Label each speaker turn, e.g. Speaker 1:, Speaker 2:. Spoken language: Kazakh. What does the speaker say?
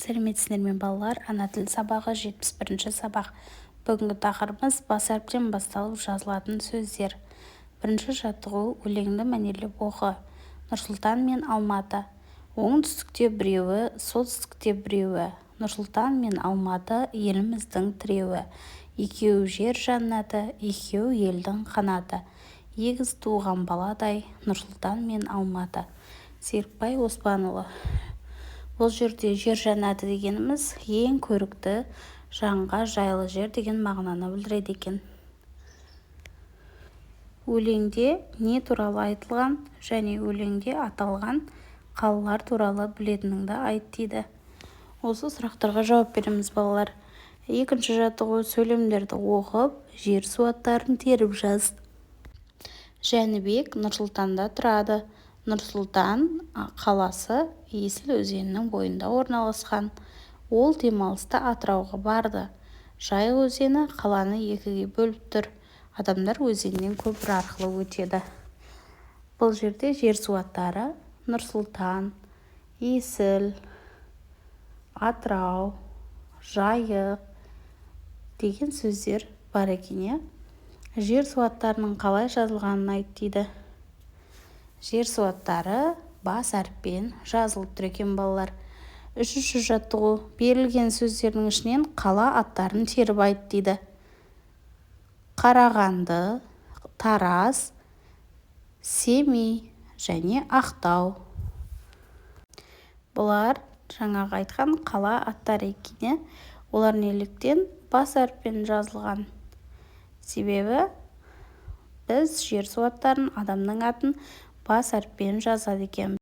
Speaker 1: сәлеметсіздер ме балалар? Ана тіл сабағы 71-ші сабақ. Бүгінгі тақырыбымыз бас әріптен басталып жазылатын сөздер. Бірінші жаттығу: өлеңді мәнерлеп оқы. Нұрсұлтан мен Алматы. Оңтүстікте біреуі, солтүстікте біреуі. Нұрсұлтан мен Алматы еліміздің тіреуі. Екеуі жер жаннаты, екеуі елдің қанаты. Егіз туған баладай, Нұрсұлтан мен Алматы. Серікбай Оспанұлы. Бұл жерде жер жаннаты дегеніміз ең көрікті, жанға жайлы жер деген мағынаны білдіреді екен. Өлеңде не туралы айтылған және өлеңде аталған қалалар туралы білетініңді айт дейді. Осы сұрақтарға жауап береміз балалар. Екінші жаттығу: сөйлемдерді оқып, жер су аттарын теріп жаз. Жәнібек Нұрсұлтанда тұрады. Нұрсұлтан қаласы Есіл өзенінің бойында орналасқан. Ол демалыста Атырауға барды. Жайық өзені қаланы екіге бөліп тұр. Адамдар өзеннен көпір арқылы өтеді. Бұл жерде жер су аттары Нұрсұлтан, Есіл, Атырау, Жайық деген сөздер бар екен. Жер су аттарының қалай жазылғанын айт дейді. Жер су аттары бас әріппен жазылып тұр екен балалар. Үшінші жаттығу: берілген сөздердің ішінен қала аттарын теріп айт дейді. Қарағанды, Тараз, Семей және Ақтау. Бұлар жаңағы айтқан қала аттары екен. Олар неліктен бас әріппен жазылған? Себебі біз жер су аттарын, адамның атын бас әріппен жазады екен.